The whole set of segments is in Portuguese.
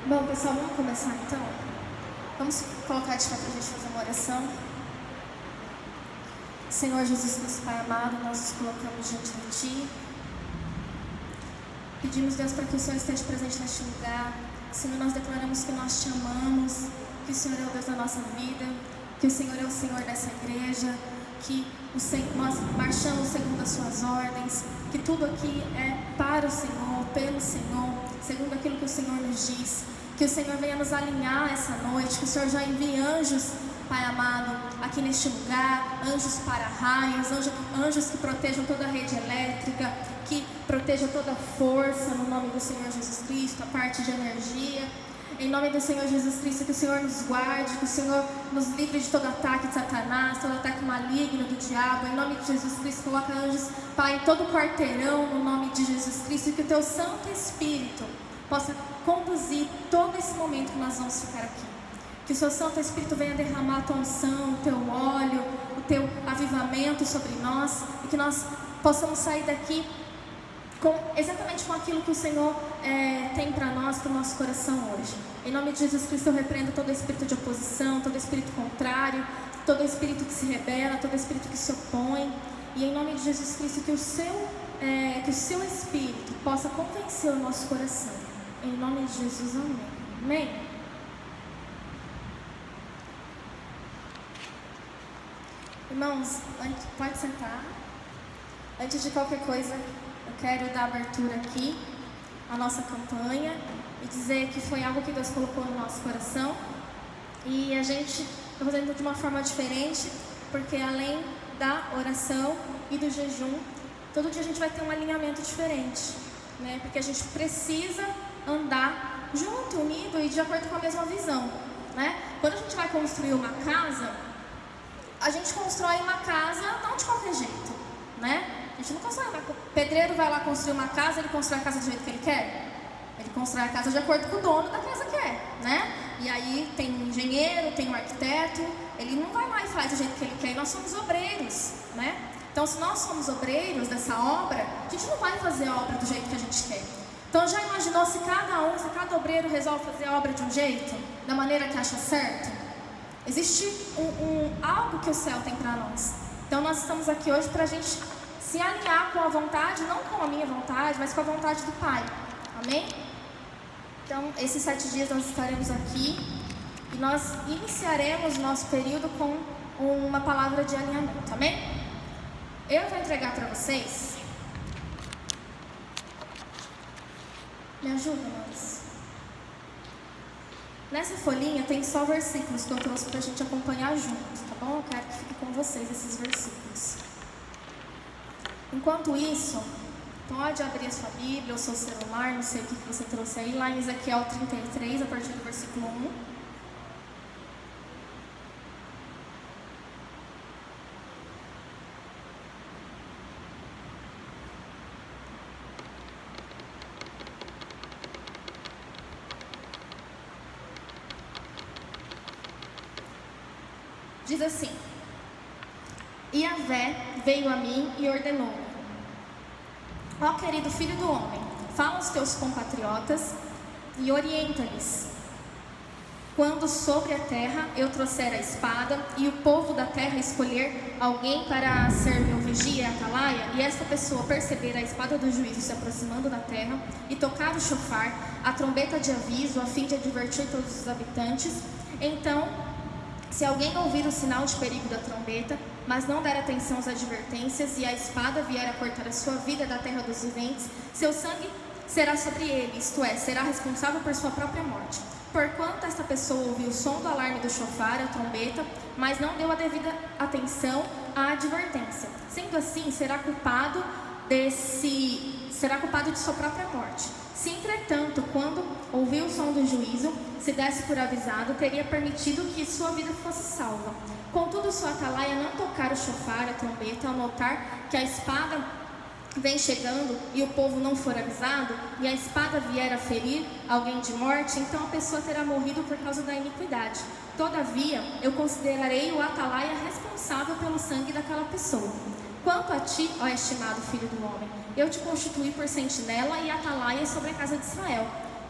Bom, pessoal, vamos começar então? Vamos colocar de pé para a gente fazer uma oração. Senhor Jesus Cristo, Pai amado, nós nos colocamos diante de Ti. Pedimos, Deus, para que o Senhor esteja presente neste lugar. Senhor, nós declaramos que nós Te amamos, que o Senhor é o Deus da nossa vida, que o Senhor é o Senhor dessa igreja, que nós marchamos segundo as Suas ordens, que tudo aqui é para o Senhor, pelo Senhor, segundo aquilo que o Senhor nos diz. Que o Senhor venha nos alinhar essa noite, que o Senhor já envie anjos, Pai amado, aqui neste lugar, anjos para-raios, anjos que protejam toda a rede elétrica, que protejam toda a força, no nome do Senhor Jesus Cristo, a parte de energia. Em nome do Senhor Jesus Cristo, que o Senhor nos guarde, que o Senhor nos livre de todo ataque de Satanás, todo ataque maligno do diabo. Em nome de Jesus Cristo, coloca anjos, Pai, em todo o quarteirão, no nome de Jesus Cristo, e que o Teu Santo Espírito possa conduzir todo esse momento que nós vamos ficar aqui. Que o Seu Santo Espírito venha derramar a Tua unção, o Teu óleo, o Teu avivamento sobre nós, e que nós possamos sair daqui exatamente com aquilo que o Senhor tem para nós, para o nosso coração hoje. Em nome de Jesus Cristo, eu repreendo todo espírito de oposição, todo espírito contrário, todo espírito que se rebela, todo espírito que se opõe. E em nome de Jesus Cristo, que o Seu Espírito possa convencer o nosso coração. Em nome de Jesus, amém. Amém? Irmãos, pode sentar. Antes de qualquer coisa, eu quero dar abertura aqui à nossa campanha e dizer que foi algo que Deus colocou no nosso coração. E a gente está fazendo de uma forma diferente, porque além da oração e do jejum, todo dia a gente vai ter um alinhamento diferente, né? Porque a gente precisa andar junto, unido e de acordo com a mesma visão, né? Quando a gente vai construir uma casa, a gente constrói uma casa não de qualquer jeito, né? A gente não constrói o pedreiro vai lá construir uma casa, ele constrói a casa do jeito que ele quer? Ele constrói a casa de acordo com o dono da casa que quer, né? E aí tem um engenheiro, tem um arquiteto, ele não vai lá e faz do jeito que ele quer, e nós somos obreiros, né? Então, se nós somos obreiros dessa obra, a gente não vai fazer a obra do jeito que a gente quer. Então, já imaginou se cada obreiro resolve fazer a obra de um jeito, da maneira que acha certo? Existe algo que o céu tem para nós. Então, nós estamos aqui hoje para a gente se alinhar com a vontade, não com a minha vontade, mas com a vontade do Pai. Amém? Então, esses 7 dias nós estaremos aqui e nós iniciaremos nosso período com uma palavra de alinhamento. Amém? Eu vou entregar para vocês. Me ajuda, Maurício. Nessa folhinha tem só versículos que eu trouxe para a gente acompanhar junto, tá bom? Eu quero que fique com vocês esses versículos. Enquanto isso, pode abrir a sua Bíblia ou seu celular, não sei o que você trouxe aí, lá em Ezequiel 33, a partir do versículo 1. Diz assim: Yahvé veio a mim e ordenou-me: ó querido filho do homem, fala aos teus compatriotas e orienta-lhes. Quando sobre a terra eu trouxer a espada e o povo da terra escolher alguém para ser meu vigia e atalaia, e esta pessoa perceber a espada do juízo se aproximando da terra e tocar o chofar, a trombeta de aviso, a fim de advertir todos os habitantes, então, se alguém ouvir o sinal de perigo da trombeta, mas não der atenção às advertências, e a espada vier a cortar a sua vida da terra dos viventes, seu sangue será sobre ele, isto é, será responsável por sua própria morte. Porquanto esta pessoa ouviu o som do alarme do chofar, a trombeta, mas não deu a devida atenção à advertência. Sendo assim, será culpado de sua própria morte. Se, entretanto, quando ouviu o som do juízo, se desse por avisado, teria permitido que sua vida fosse salva. Contudo, sua atalaia não tocar o chofar, a trombeta, ao notar que a espada vem chegando e o povo não for avisado, e a espada vier a ferir alguém de morte, então a pessoa terá morrido por causa da iniquidade. Todavia, eu considerarei o atalaia responsável pelo sangue daquela pessoa. Quanto a ti, ó estimado filho do homem, eu te constituí por sentinela e atalaia sobre a casa de Israel.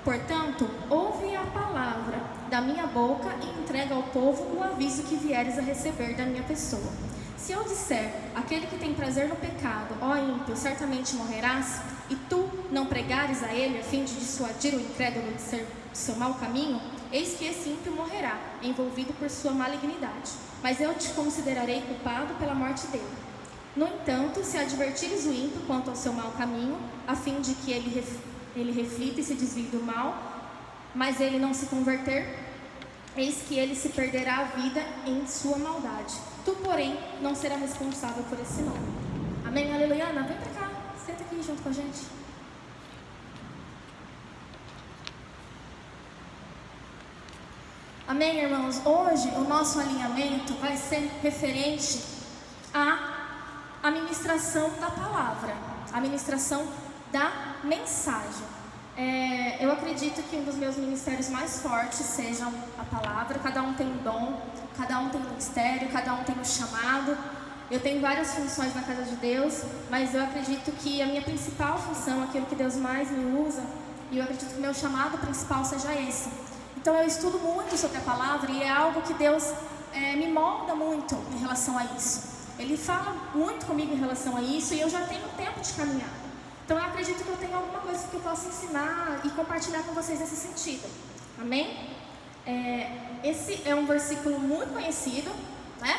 Portanto, ouve a palavra da minha boca e entrega ao povo o aviso que vieres a receber da minha pessoa. Se eu disser, aquele que tem prazer no pecado, ó ímpio, certamente morrerás, e tu não pregares a ele a fim de dissuadir o incrédulo de seu mau caminho, eis que esse ímpio morrerá, envolvido por sua malignidade. Mas eu te considerarei culpado pela morte dele. No entanto, se advertires o ímpio quanto ao seu mau caminho, a fim de que ele reflita e se desvie do mal, mas ele não se converter, eis que ele se perderá a vida em sua maldade. Tu, porém, não serás responsável por esse nome. Amém? Aleluia. Ana, vem pra cá. Senta aqui junto com a gente. Amém, irmãos? Hoje o nosso alinhamento vai ser referente à ministração da palavra, a ministração da mensagem. Eu acredito que um dos meus ministérios mais fortes seja a palavra. Cada um tem um dom, cada um tem um ministério, cada um tem um chamado. Eu tenho várias funções na casa de Deus, mas eu acredito que a minha principal função, aquilo que Deus mais me usa, e eu acredito que o meu chamado principal seja esse. Então eu estudo muito sobre a palavra e é algo que Deus me molda muito em relação a isso. Ele fala muito comigo em relação a isso e eu já tenho tempo de caminhada. Então eu acredito que eu tenho alguma coisa que eu possa ensinar e compartilhar com vocês nesse sentido. Amém? Esse é um versículo muito conhecido, né?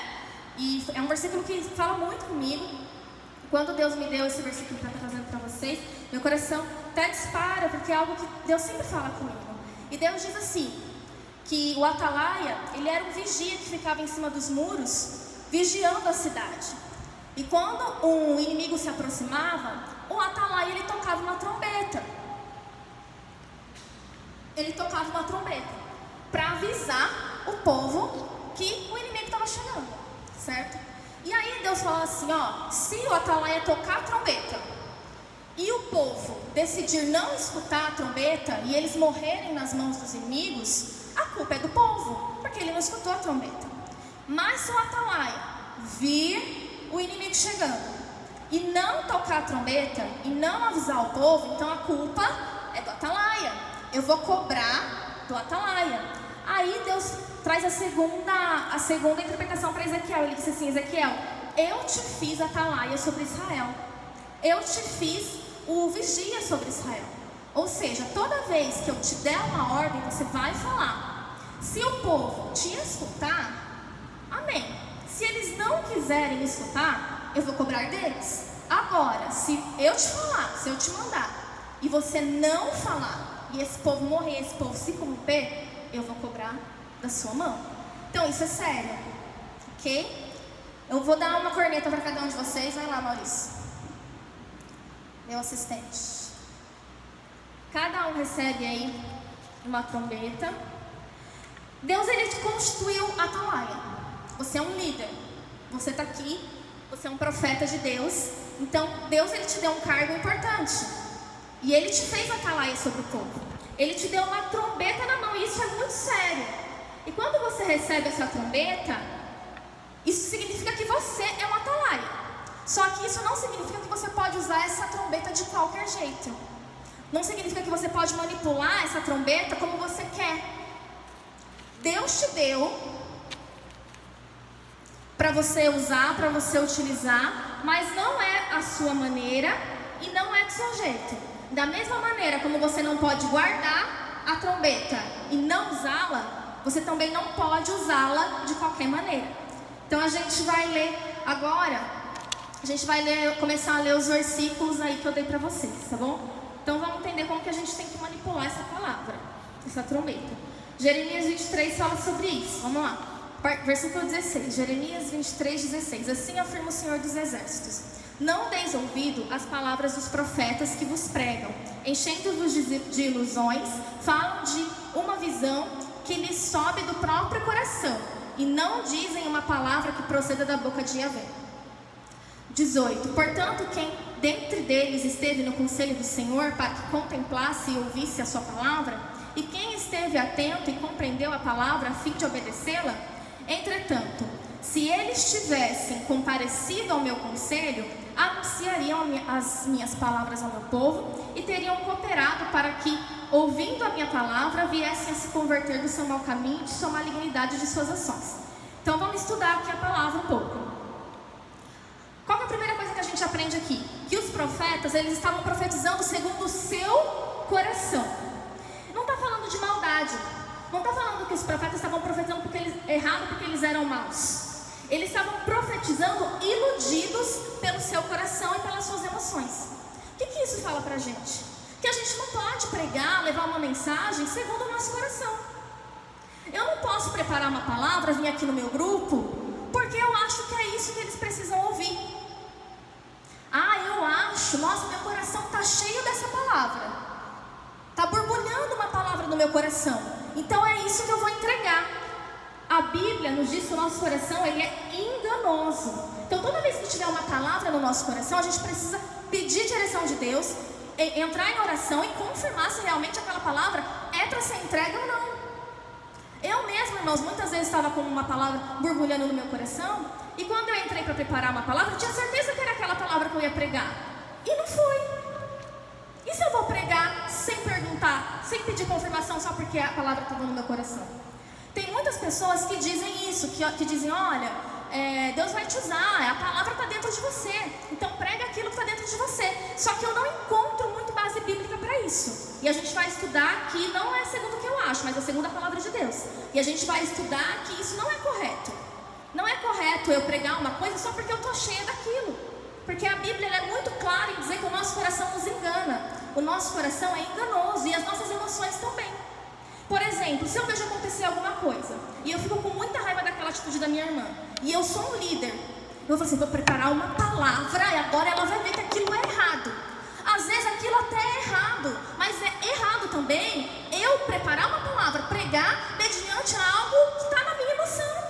E é um versículo que fala muito comigo. Quando Deus me deu esse versículo para estar trazendo para vocês, meu coração até dispara, porque é algo que Deus sempre fala comigo. E Deus diz assim, que o atalaia, ele era um vigia que ficava em cima dos muros, vigiando a cidade. E quando um inimigo se aproximava, o atalaia, ele tocava uma trombeta. Ele tocava uma trombeta para avisar o povo que o inimigo estava chegando, certo? E aí Deus fala assim, ó, se o atalaia tocar a trombeta e o povo decidir não escutar a trombeta e eles morrerem nas mãos dos inimigos, a culpa é do povo, porque ele não escutou a trombeta. Mas se o atalaia vir o inimigo chegando e não tocar a trombeta e não avisar o povo, então a culpa é do atalaia. Eu vou cobrar do atalaia. Aí Deus traz a segunda interpretação para Ezequiel. Ele disse assim, Ezequiel, eu te fiz atalaia sobre Israel. Eu te fiz o vigia sobre Israel. Ou seja, toda vez que eu te der uma ordem, você vai falar. Se o povo te escutar, amém. Se eles não quiserem escutar, eu vou cobrar deles. Agora, se eu te falar, se eu te mandar, e você não falar, e esse povo morrer, esse povo se corromper, eu vou cobrar da sua mão. Então isso é sério, ok? Eu vou dar uma corneta para cada um de vocês. Vai lá, Maurício, meu assistente. Cada um recebe aí uma trombeta. Deus, ele te constituiu atalaia. Você é um líder, você está aqui, você é um profeta de Deus. Então Deus, ele te deu um cargo importante e ele te fez atalaia sobre o povo. Ele te deu uma trombeta na mão, e isso é muito sério. E quando você recebe essa trombeta, isso significa que você é um atalaia. Só que isso não significa que você pode usar essa trombeta de qualquer jeito. Não significa que você pode manipular essa trombeta como você quer. Deus te deu para você usar, para você utilizar, mas não é a sua maneira e não é do seu jeito. Da mesma maneira como você não pode guardar a trombeta e não usá-la, você também não pode usá-la de qualquer maneira. Então a gente vai ler agora, começar a ler os versículos aí que eu dei para vocês, tá bom? Então vamos entender como que a gente tem que manipular essa palavra, essa trombeta. Jeremias 23 fala sobre isso, vamos lá. Versículo 16, Jeremias 23, 16. Assim afirma o Senhor dos Exércitos: não deis ouvido às palavras dos profetas que vos pregam, enchendo-vos de ilusões, falam de uma visão que lhes sobe do próprio coração, e não dizem uma palavra que proceda da boca de Yahvé. 18. Portanto, quem dentre deles esteve no conselho do Senhor para que contemplasse e ouvisse a sua palavra, e quem esteve atento e compreendeu a palavra a fim de obedecê-la, Entretanto, se eles tivessem comparecido ao meu conselho, anunciariam as minhas palavras ao meu povo e teriam cooperado para que, ouvindo a minha palavra, viessem a se converter do seu mau caminho e de sua malignidade de suas ações. Então vamos estudar aqui a palavra um pouco. Qual é a primeira coisa que a gente aprende aqui? Que os profetas, eles estavam profetizando segundo o seu coração. Não está falando de maldade. Não está falando que os profetas estavam profetizando errado porque eles eram maus. Eles estavam profetizando iludidos pelo seu coração e pelas suas emoções. O que isso fala pra gente? Que a gente não pode pregar, levar uma mensagem segundo o nosso coração. Eu não posso preparar uma palavra, vir aqui no meu grupo, porque eu acho que é isso que eles precisam ouvir. Eu acho, nossa, meu coração está cheio dessa palavra. Está borbulhando uma palavra no meu coração. Então é isso que eu vou entregar. A Bíblia nos diz que o nosso coração, ele é enganoso. Então toda vez que tiver uma palavra no nosso coração, a gente precisa pedir direção de Deus, entrar em oração e confirmar se realmente aquela palavra é para ser entregue ou não. Eu mesma, irmãos, muitas vezes estava com uma palavra borbulhando no meu coração, e quando eu entrei para preparar uma palavra, eu tinha certeza que era aquela palavra que eu ia pregar. E não foi. E se eu vou pregar sem perguntar, sem pedir confirmação, só porque a palavra estava no meu coração? Tem muitas pessoas que dizem isso, que dizem, olha, Deus vai te usar, a palavra está dentro de você, então prega aquilo que está dentro de você. Só que eu não encontro muito base bíblica para isso. E a gente vai estudar aqui, não é segundo o que eu acho, mas é segundo a palavra de Deus. E a gente vai estudar que isso não é correto. Não é correto eu pregar uma coisa só porque eu estou cheia daquilo. Porque a Bíblia é muito clara em dizer que o nosso coração nos engana. O nosso coração é enganoso e as nossas emoções também. Por exemplo, se eu vejo acontecer alguma coisa e eu fico com muita raiva daquela atitude da minha irmã, e eu sou um líder, eu vou assim, vou preparar uma palavra e agora ela vai ver que aquilo é errado. Às vezes aquilo até é errado, mas é errado também eu preparar uma palavra, pregar mediante algo que está na minha emoção,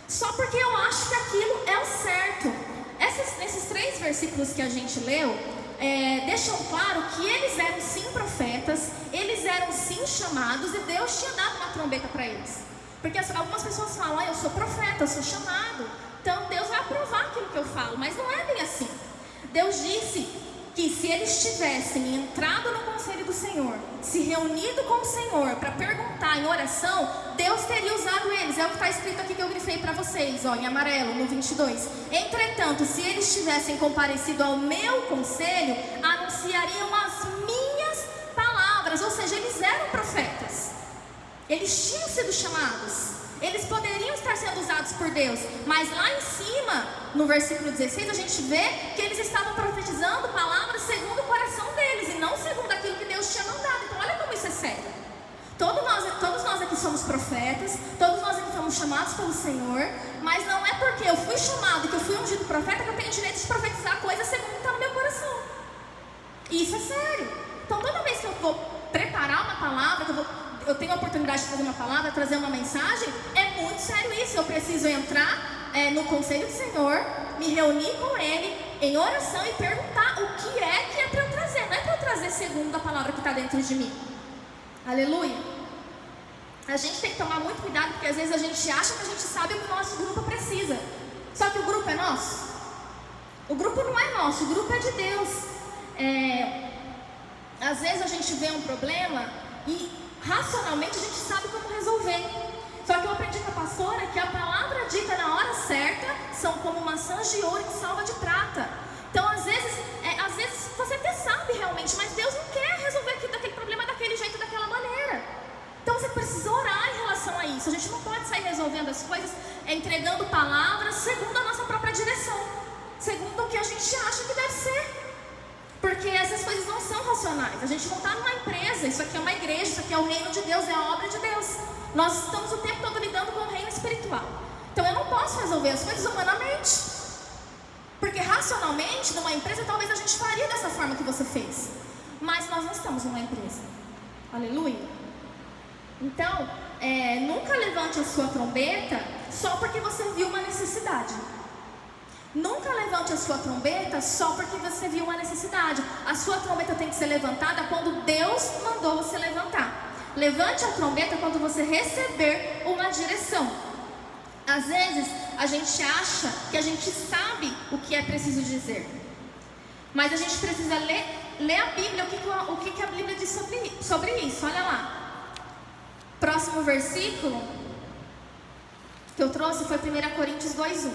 só porque eu acho que aquilo é o certo. Nesses 3 versículos que a gente leu, deixam claro que eles eram sim profetas, eles eram sim chamados, e Deus tinha dado uma trombeta para eles. Porque algumas pessoas falam, eu sou profeta, eu sou chamado, então Deus vai aprovar aquilo que eu falo, mas não é bem assim. Deus disse que se eles tivessem entrado no conselho do Senhor, se reunido com o Senhor para perguntar em oração, Deus teria usado eles. É o que está escrito aqui que eu grifei para vocês, em amarelo, no 22. Entretanto, se eles tivessem comparecido ao meu conselho, anunciariam as minhas palavras. Ou seja, eles eram profetas, eles tinham sido chamados, eles poderiam estar sendo usados por Deus, mas lá em cima, no versículo 16, a gente vê que eles estavam profetizando palavras segundo o coração deles, e não segundo aquilo que Deus tinha mandado. Então olha como isso é sério. Todos nós aqui somos profetas, todos nós aqui fomos chamados pelo Senhor, mas não é porque eu fui chamado, que eu fui ungido profeta, que eu tenho direito de profetizar coisas segundo o que está no meu coração. Isso é sério. Então toda vez que eu vou preparar uma palavra, eu tenho a oportunidade de fazer uma palavra, trazer uma mensagem, é muito sério isso. Eu preciso entrar no conselho do Senhor, me reunir com Ele em oração e perguntar o que é para eu trazer. Não é para eu trazer segundo a palavra que está dentro de mim. Aleluia. A gente tem que tomar muito cuidado, porque às vezes a gente acha que a gente sabe o que o nosso grupo precisa. Só que o grupo é nosso. O grupo não é nosso, o grupo é de Deus. Às vezes a gente vê um problema e racionalmente a gente sabe como resolver. Só que eu aprendi com a pastora que a palavra dita na hora certa são como maçãs de ouro em salva de prata. Então às vezes você até sabe realmente, mas Deus não quer resolver aquele problema daquele jeito, daquela maneira. Então você precisa orar em relação a isso. A gente não pode sair resolvendo as coisas entregando palavras segundo a nossa própria direção, segundo o que a gente acha que deve ser. Porque essas coisas não são racionais. A gente não está numa empresa, isso aqui é uma igreja, isso aqui é o reino de Deus, é a obra de Deus. Nós estamos o tempo todo lidando com o reino espiritual. Então eu não posso resolver as coisas humanamente, porque racionalmente, numa empresa, talvez a gente faria dessa forma que você fez. Mas nós não estamos numa empresa. Aleluia. Então, nunca levante a sua trombeta só porque você viu uma necessidade. Nunca levante a sua trombeta só porque você viu uma necessidade. A sua trombeta tem que ser levantada quando Deus mandou você levantar. Levante a trombeta quando você receber uma direção. Às vezes a gente acha que a gente sabe o que é preciso dizer, mas a gente precisa ler a Bíblia, o que a Bíblia diz sobre isso. Olha lá, próximo versículo que eu trouxe foi 1 Coríntios 2:1.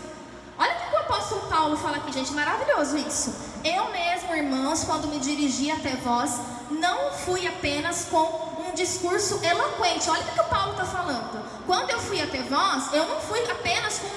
Olha o que o apóstolo Paulo fala aqui, gente, maravilhoso isso. Eu mesmo, irmãos, quando me dirigi até vós, não fui apenas com um discurso eloquente. Olha o que o Paulo está falando. Quando eu fui até vós, eu não fui apenas com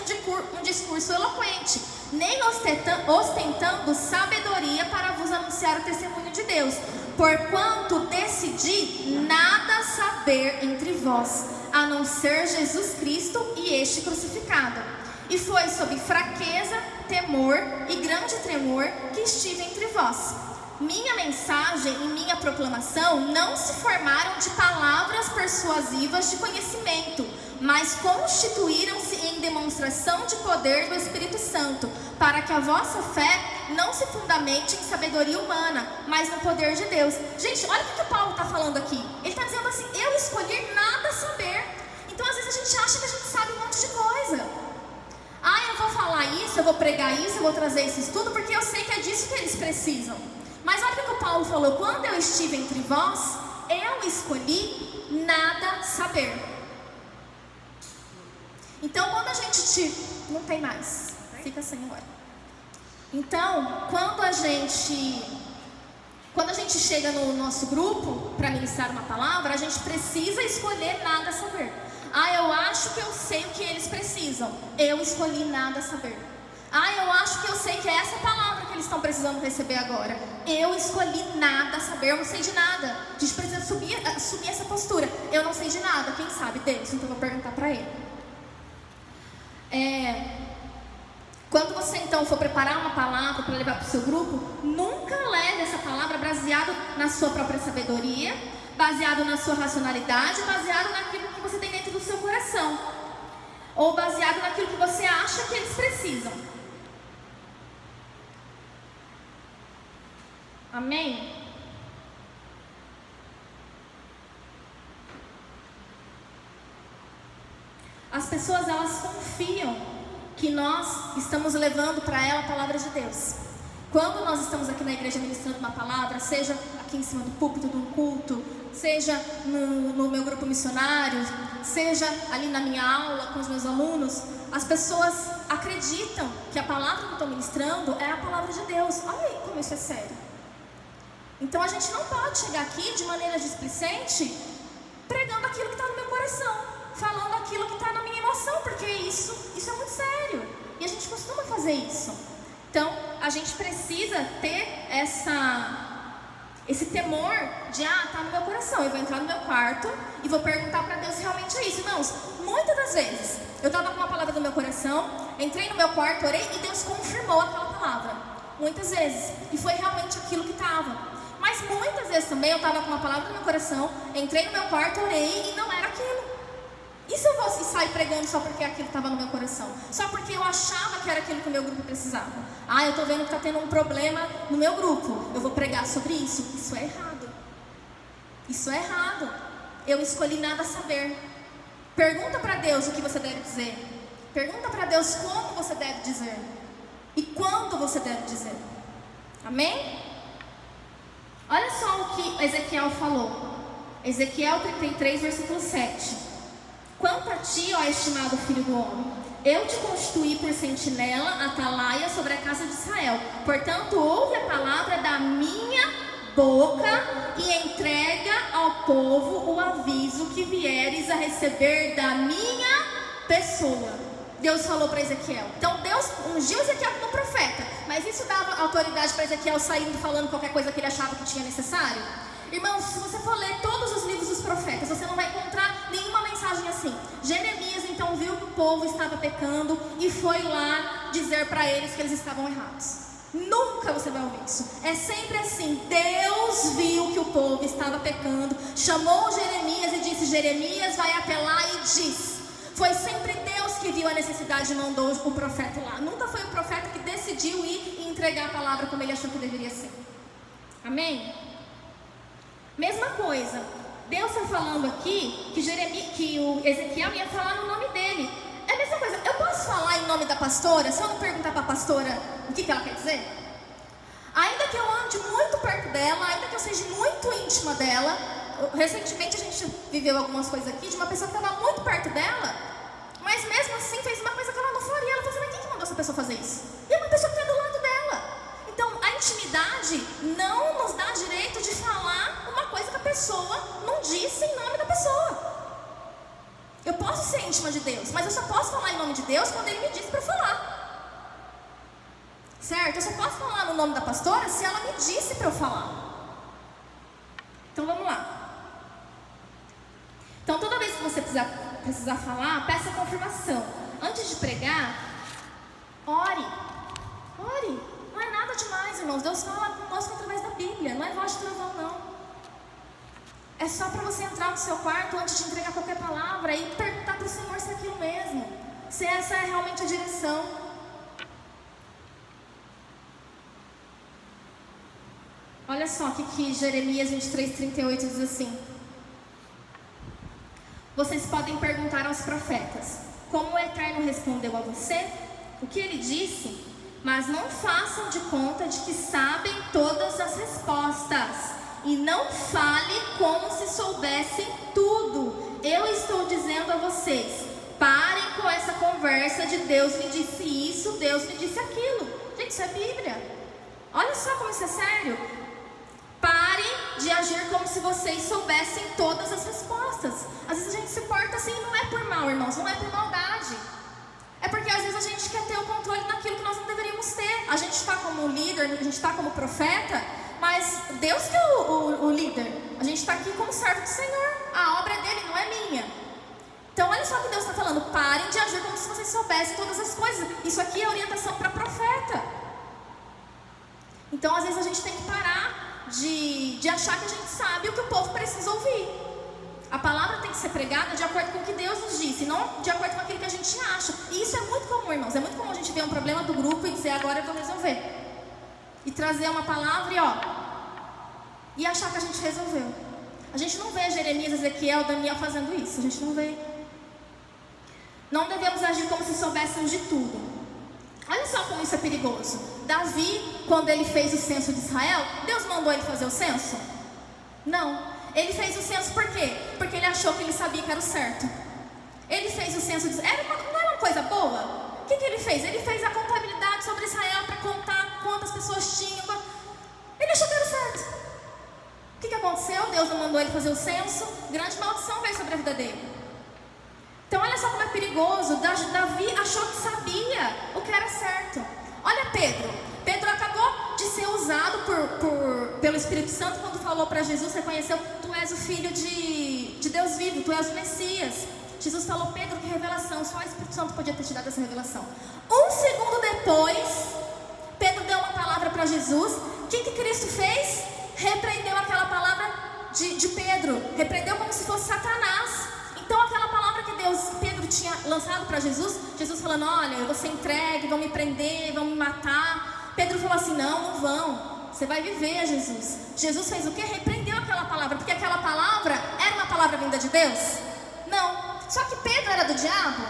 um discurso eloquente, nem ostentando sabedoria para vos anunciar o testemunho de Deus, porquanto decidi nada saber entre vós, a não ser Jesus Cristo e este crucificado. E foi sob fraqueza, temor e grande tremor que estive entre vós. Minha mensagem e minha proclamação não se formaram de palavras persuasivas de conhecimento, mas constituíram-se em demonstração de poder do Espírito Santo, para que a vossa fé não se fundamente em sabedoria humana, mas no poder de Deus. Gente, olha o que o Paulo está falando aqui. Ele está dizendo assim: eu escolhi nada saber. Então às vezes a gente acha que a gente sabe um monte de coisa. Eu vou falar isso, eu vou pregar isso, eu vou trazer esse estudo, porque eu sei que é disso que eles precisam. Mas olha o que o Paulo falou: quando eu estive entre vós, eu escolhi nada saber. Então quando a gente não tem mais, fica sem agora. Então, quando a gente chega no nosso grupo para ministrar uma palavra, a gente precisa escolher nada saber. Eu acho que eu sei o que eles precisam. Eu escolhi nada saber. Eu acho que eu sei que é essa palavra que eles estão precisando receber agora. Eu escolhi nada saber. Eu não sei de nada. A gente precisa assumir essa postura. Eu não sei de nada. Quem sabe? Deus. Então eu vou perguntar para ele. Quando você então for preparar uma palavra para levar para o seu grupo, nunca leve essa palavra baseado na sua própria sabedoria, baseado na sua racionalidade, baseado naquilo que você tem dentro do seu coração, ou baseado naquilo que você acha que eles precisam. Amém? As pessoas, elas confiam que nós estamos levando para ela a palavra de Deus. Quando nós estamos aqui na igreja ministrando uma palavra, seja aqui em cima do púlpito de um culto, seja no meu grupo missionário, seja ali na minha aula com os meus alunos, as pessoas acreditam que a palavra que eu estou ministrando é a palavra de Deus. Olha aí como isso é sério. Então a gente não pode chegar aqui de maneira displicente pregando aquilo que está no meu coração, falando aquilo que está na minha emoção, porque isso é muito sério. E a gente costuma fazer isso. Então, a gente precisa ter esse temor de, está no meu coração. Eu vou entrar no meu quarto e vou perguntar para Deus se realmente é isso. Irmãos, muitas das vezes, eu estava com uma palavra no meu coração, entrei no meu quarto, orei e Deus confirmou aquela palavra. Muitas vezes. E foi realmente aquilo que estava. Mas muitas vezes também eu estava com uma palavra no meu coração, entrei no meu quarto, orei e não era aquilo. E se eu fosse sair pregando só porque aquilo estava no meu coração? Só porque eu achava que era aquilo que o meu grupo precisava? Eu estou vendo que está tendo um problema no meu grupo, eu vou pregar sobre isso. Isso é errado. Isso é errado. Eu escolhi nada saber. Pergunta para Deus o que você deve dizer. Pergunta para Deus como você deve dizer. E quando você deve dizer. Amém? Olha só o que Ezequiel falou. Ezequiel 33, versículo 7. Quanto a ti, ó estimado filho do homem, eu te constituí por sentinela, atalaia sobre a casa de Israel. Portanto, ouve a palavra da minha boca e entrega ao povo o aviso que vieres a receber da minha pessoa. Deus falou para Ezequiel. Então Deus ungiu Ezequiel como profeta, mas isso dava autoridade para Ezequiel saindo falando qualquer coisa que ele achava que tinha necessário? Irmãos, se você for ler todos os livros dos profetas, você não vai encontrar nenhuma mensagem assim. Jeremias então viu que o povo estava pecando e foi lá dizer para eles que eles estavam errados. Nunca você vai ouvir isso. É sempre assim. Deus viu que o povo estava pecando, chamou Jeremias e disse: Jeremias, vai até lá e diz. Foi sempre Deus que viu a necessidade e mandou o profeta lá. Nunca foi o profeta que decidiu ir e entregar a palavra como ele achou que deveria ser. Amém? Mesma coisa, Deus está falando aqui que o Ezequiel ia falar no nome dele. É a mesma coisa, eu falar em nome da pastora se eu não perguntar para a pastora o que ela quer dizer? Ainda que eu ande muito perto dela, ainda que eu seja muito íntima dela. Recentemente a gente viveu algumas coisas aqui de uma pessoa que estava muito perto dela, mas mesmo assim fez uma coisa que ela não faria. Ela falou assim, mas quem que mandou essa pessoa fazer isso? E é uma pessoa que está do lado dela. Então a intimidade não nos dá direito de falar uma coisa que a pessoa não disse em nome da pessoa. Eu posso ser íntima de Deus, mas eu só posso falar em nome de Deus quando Ele me disse para falar. Certo? Eu só posso falar no nome da pastora se ela me disse para eu falar. Então vamos lá. Então toda vez que você precisar falar, peça confirmação. Antes de pregar, ore. Ore. Não é nada demais, irmãos. Deus fala conosco através da Bíblia. Não é voz de trovão, não. É só para você entrar no seu quarto antes de entregar qualquer palavra e perguntar para o Senhor se é aquilo mesmo. Se essa é realmente a direção. Olha só o que Jeremias 23:38 diz assim. Vocês podem perguntar aos profetas, como o Eterno respondeu a você? O que ele disse? Mas não façam de conta de que sabem todas as respostas. E não fale como se soubessem tudo. Eu estou dizendo a vocês, parem com essa conversa de Deus me disse isso, Deus me disse aquilo. Gente, isso é Bíblia. Olha só como isso é sério. Parem de agir como se vocês soubessem todas as respostas. Às vezes a gente se porta assim, não é por mal, irmãos, não é por maldade. É porque às vezes a gente quer ter o controle naquilo que nós não deveríamos ter. A gente está como líder, a gente está como profeta, mas Deus que é o líder. A gente está aqui como servo do Senhor. A obra é dele, não é minha. Então olha só o que Deus está falando. Parem de agir como se vocês soubessem todas as coisas. Isso aqui é orientação para profeta. Então às vezes a gente tem que parar de achar que a gente sabe o que o povo precisa ouvir. A palavra tem que ser pregada de acordo com o que Deus nos disse, não de acordo com aquilo que a gente acha. E isso é muito comum, irmãos. É muito comum a gente ver um problema do grupo e dizer, agora eu vou resolver. E trazer uma palavra e achar que a gente resolveu. A gente não vê Jeremias, Ezequiel, Daniel fazendo isso. A gente não vê. Não devemos agir como se soubéssemos de tudo. Olha só como isso é perigoso. Davi, quando ele fez o censo de Israel, Deus mandou ele fazer o censo? Não. Ele fez o censo por quê? Porque ele achou que ele sabia que era o certo. Ele fez o censo de... não era uma coisa boa? O que ele fez? Ele fez a contabilidade sobre Israel para contar quantas pessoas tinham. Ele achou que era o certo. O que aconteceu? Deus não mandou ele fazer o censo. Grande maldição veio sobre a vida dele. Então olha só como é perigoso. Davi achou que sabia o que era certo. Olha Pedro. Pedro acabou de ser usado pelo Espírito Santo quando falou para Jesus, reconheceu, tu és o Filho de Deus vivo, tu és o Messias. Jesus falou, Pedro, que revelação, só o Espírito Santo podia ter te dado essa revelação. Um segundo depois, Pedro deu uma palavra para Jesus. O que Cristo fez? Repreendeu aquela palavra de Pedro, repreendeu como se fosse Satanás. Então aquela palavra que Pedro tinha lançado para Jesus, Jesus falando, olha, eu vou ser entregue, vão me prender, vão me matar. Pedro falou assim, não vão, você vai viver, Jesus. Jesus fez o quê? Repreendeu aquela palavra, porque aquela palavra era uma palavra vinda de Deus? Não. Só que Pedro era do diabo?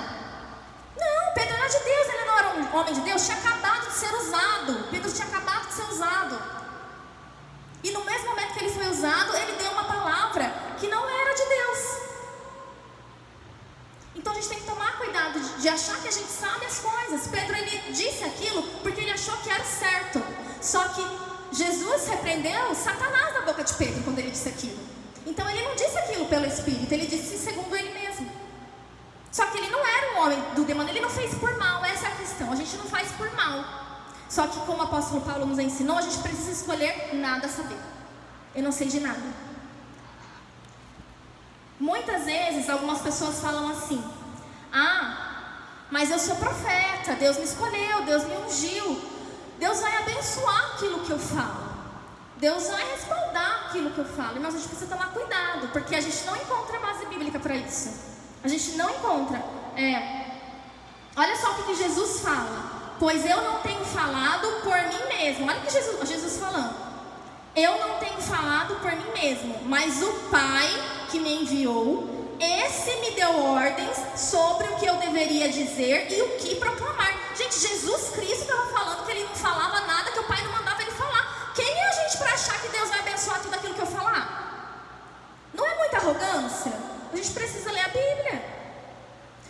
Não, Pedro era de Deus, ele não era um homem de Deus, tinha acabado de ser usado. Pedro tinha acabado de ser usado. E no mesmo momento que ele foi usado, ele deu uma palavra que não era de Deus. Então a gente tem que tomar cuidado de achar que a gente sabe as coisas. Pedro, ele disse aquilo porque ele achou que era certo. Só que Jesus repreendeu Satanás na boca de Pedro quando ele disse aquilo. Então ele não disse aquilo pelo Espírito, ele disse segundo ele mesmo. Só que ele não era um homem do demônio, ele não fez por mal, essa é a questão. A gente não faz por mal. Só que como o apóstolo Paulo nos ensinou, a gente precisa escolher nada saber. Eu não sei de nada. Muitas vezes algumas pessoas falam assim, mas eu sou profeta, Deus me escolheu, Deus me ungiu, Deus vai abençoar aquilo que eu falo, Deus vai respaldar aquilo que eu falo. Mas a gente precisa tomar cuidado, porque a gente não encontra base bíblica para isso. A gente não encontra. Olha só o que Jesus fala, pois eu não tenho falado por mim mesmo. Olha o que Jesus falando, eu não tenho falado por mim mesmo, mas o Pai que me enviou, esse me deu ordens sobre o que eu deveria dizer e o que proclamar. Gente, Jesus Cristo estava falando que ele não falava nada que o Pai não mandava ele falar. Quem é a gente para achar que Deus vai abençoar tudo aquilo que eu falar? Não é muita arrogância? A gente precisa ler a Bíblia.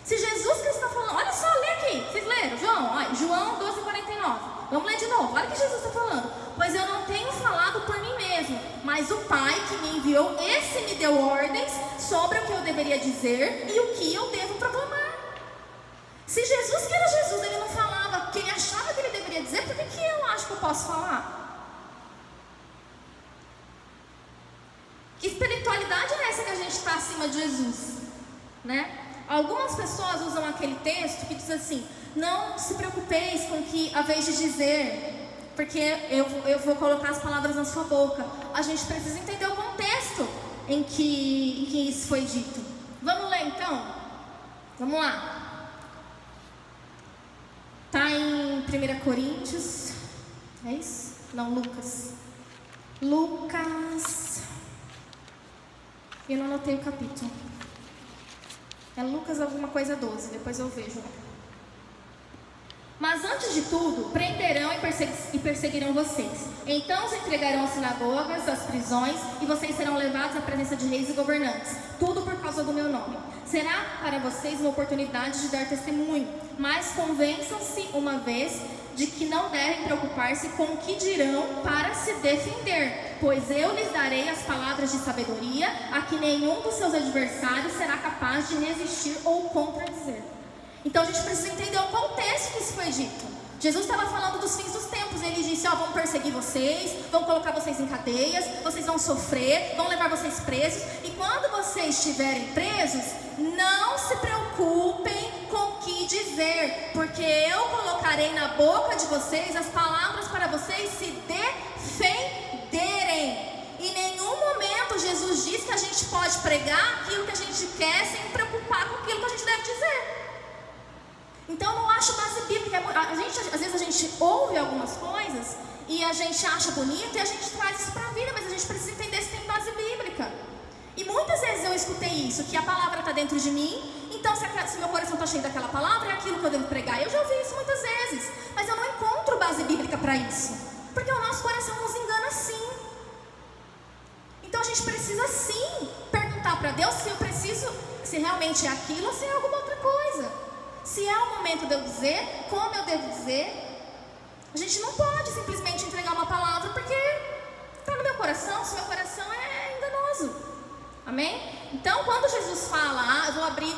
Se Jesus Cristo está falando, olha só, lê aqui. Vocês leram? João 12:49. Vamos ler de novo. Olha o que Jesus está falando. Pois eu não tenho falado por mim mesmo, mas o Pai que me enviou, esse me deu ordens sobre o que eu deveria dizer e o que eu devo proclamar. Se Jesus, que era Jesus, ele não falava o que ele achava que ele deveria dizer, por que eu acho que eu posso falar? Que espiritualidade é essa que a gente está acima de Jesus? Né? Algumas pessoas usam aquele texto que diz assim: não se preocupeis com o que a vez de dizer, porque eu vou colocar as palavras na sua boca. A gente precisa entender o contexto em que isso foi dito. Vamos ler então? Vamos lá. Está em 1 Coríntios. É isso? Não, Lucas. Eu não anotei o capítulo. É Lucas alguma coisa 12, depois eu vejo. Mas antes de tudo, prenderão e perseguirão vocês. Então os entregarão às sinagogas, às prisões, e vocês serão levados à presença de reis e governantes. Tudo por causa do meu nome. Será para vocês uma oportunidade de dar testemunho. Mas convençam-se uma vez de que não devem preocupar-se com o que dirão para se defender, pois eu lhes darei as palavras de sabedoria, a que nenhum dos seus adversários será capaz de resistir ou contradizer. Então a gente precisa entender o contexto que isso foi dito. Jesus estava falando dos fins dos tempos. Ele disse: vão perseguir vocês, vão colocar vocês em cadeias, vocês vão sofrer, vão levar vocês presos. E quando vocês estiverem presos, não se preocupem com o que dizer, porque eu colocarei na boca de vocês as palavras para vocês se defenderem. Em nenhum momento Jesus diz que a gente pode pregar aquilo que a gente quer sem preocupar com aquilo que a gente deve dizer. Então eu não acho base bíblica. Às vezes a gente ouve algumas coisas e a gente acha bonito e a gente traz isso para a vida, mas a gente precisa entender se tem base bíblica. E muitas vezes eu escutei isso, que a palavra está dentro de mim, então se meu coração está cheio daquela palavra, é aquilo que eu devo pregar. Eu já ouvi isso muitas vezes, mas eu não encontro base bíblica para isso, porque o nosso coração nos engana sim. Então a gente precisa sim perguntar para Deus se realmente é aquilo ou se é alguma outra coisa. Se é o momento de eu dizer, como eu devo dizer. A gente não pode simplesmente entregar uma palavra porque está no meu coração, se meu coração é enganoso. Amém? Então quando Jesus fala, eu vou abrir,